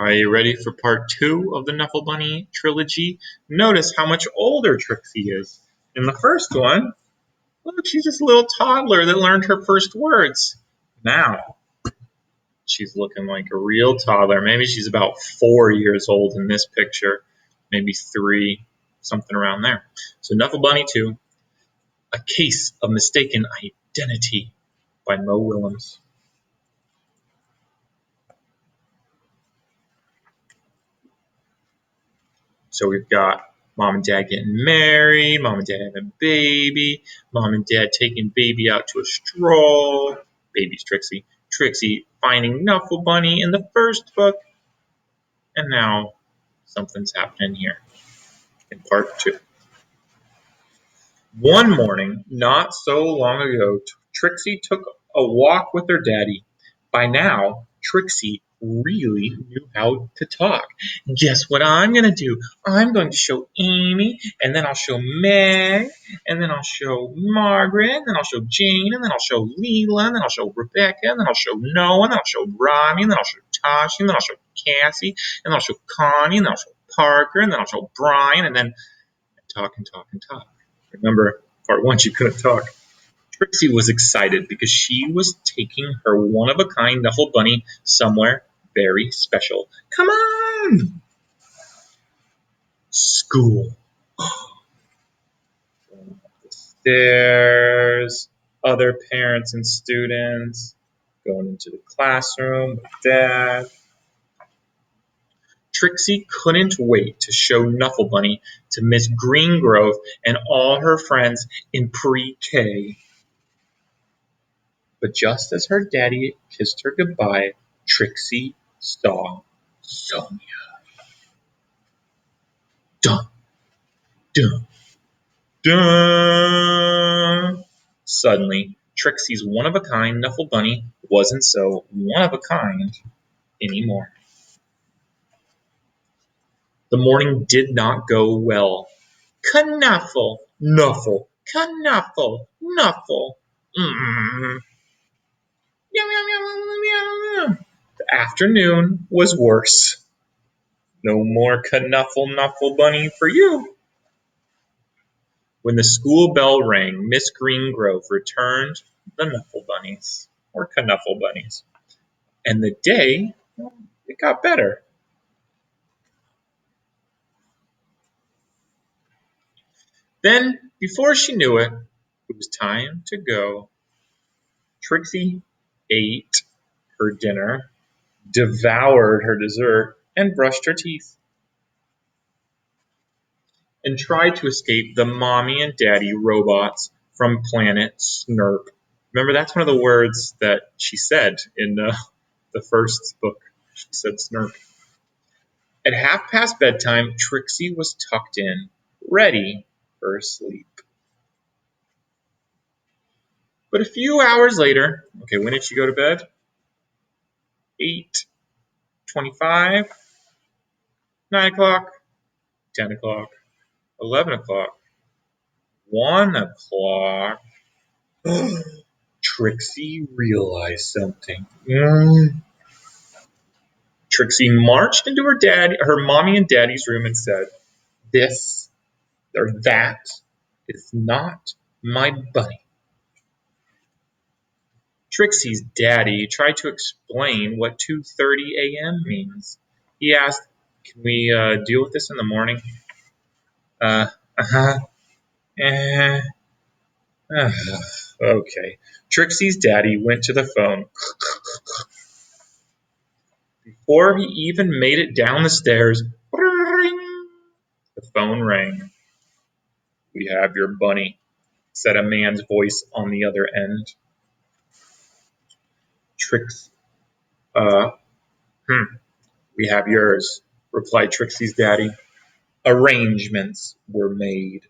Are you ready for part 2 of the Knuffle Bunny trilogy? Notice how much older Trixie is. In the first one, look, she's just a little toddler that learned her first words. Now, she's looking like a real toddler. Maybe she's about 4 years old in this picture, maybe 3, something around there. So Knuffle Bunny 2, A Case of Mistaken Identity by Willems. So we've got Mom and Dad getting married, Mom and Dad having a baby, Mom and Dad taking baby out to a stroll, baby's Trixie, Trixie finding Knuffle Bunny in the first book, and now something's happening here in part 2. One morning, not so long ago, Trixie took a walk with her daddy. By now, Trixie really knew how to talk. Guess what I'm going to do? I'm going to show Amy, and then I'll show Meg, and then I'll show Margaret, and then I'll show Jane, and then I'll show Leela, and then I'll show Rebecca, and then I'll show Noah, and then I'll show Robbie, and then I'll show Tashi, and then I'll show Cassie, and then I'll show Connie, and then I'll show Parker, and then I'll show Brian, and then talk and talk and talk. Remember, part 1, she couldn't talk. Trixie was excited because she was taking her one-of-a-kind Knuffle Bunny somewhere very special. Come on! School. Going up the stairs, other parents and students, going into the classroom with Dad. Trixie couldn't wait to show Knuffle Bunny to Miss Greengrove and all her friends in pre-K. But just as her daddy kissed her goodbye, Trixie saw Sonia. Dun, dun, dun. Suddenly, Trixie's one-of-a-kind Knuffle Bunny wasn't so one-of-a-kind anymore. The morning did not go well. Knuffle, Knuffle, Knuffle, Knuffle. The afternoon was worse. No more Knuffle Bunny for you. When the school bell rang, Miss Greengrove returned the Knuffle Bunnies, or Knuffle Bunnies. And the day, well, it got better. Then, before she knew it, it was time to go. Trixie ate her dinner, devoured her dessert, and brushed her teeth, and tried to escape the mommy and daddy robots from planet Snurp. Remember, that's one of the words that she said in the first book. She said Snurp. At 1:30 bedtime, Trixie was tucked in, ready for sleep. But a few hours later, okay, when did she go to bed? 8:25, 9 o'clock, 10 o'clock, 11 o'clock, 1 o'clock. Trixie realized something. Trixie marched into her mommy and daddy's room and said, "This or that is not my bunny." Trixie's daddy tried to explain what 2:30 a.m. means. He asked, "Can we deal with this in the morning?" Uh-huh. Eh. Okay. Trixie's daddy went to the phone. Before he even made it down the stairs, the phone rang. "We have your bunny," said a man's voice on the other end. Trix, uh, we have yours, replied Trixie's daddy. Arrangements were made.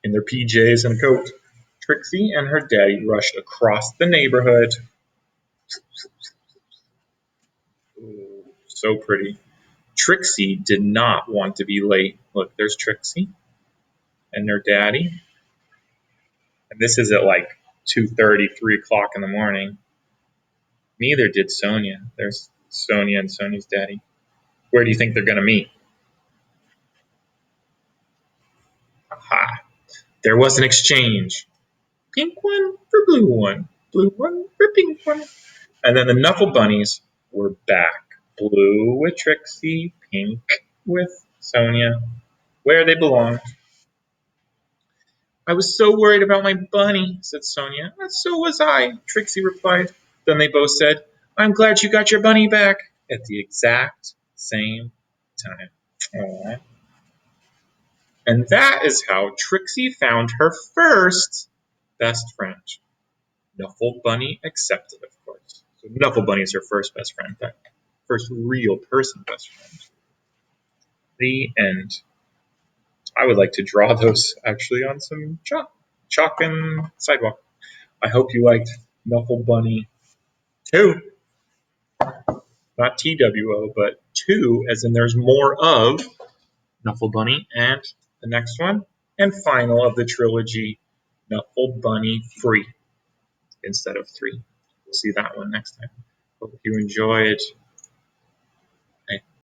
In their PJs and coat, Trixie and her daddy rushed across the neighborhood. Ooh, so pretty. Trixie did not want to be late. Look, there's Trixie and her daddy. And this is at like 2:30, 3 o'clock in the morning. Neither did Sonia. There's Sonia and Sonia's daddy. Where do you think they're going to meet? Aha. There was an exchange. Pink one for blue one. Blue one for pink one. And then the Knuffle bunnies were back. Blue with Trixie, pink with Sonia, where they belonged. I was so worried about my bunny, said Sonia. So was I, Trixie replied. Then they both said, I'm glad you got your bunny back at the exact same time. Aww. And that is how Trixie found her first best friend. Knuffle Bunny accepted, of course. So Knuffle Bunny is her first best friend, that first real person best friend. The end. I would like to draw those actually on some chalk and sidewalk. I hope you liked Knuffle Bunny 2, not TWO, but 2, as in there's more of Knuffle Bunny, and the next one, and final of the trilogy, Knuffle Bunny Free instead of 3. We'll see that one next time. Hope you enjoyed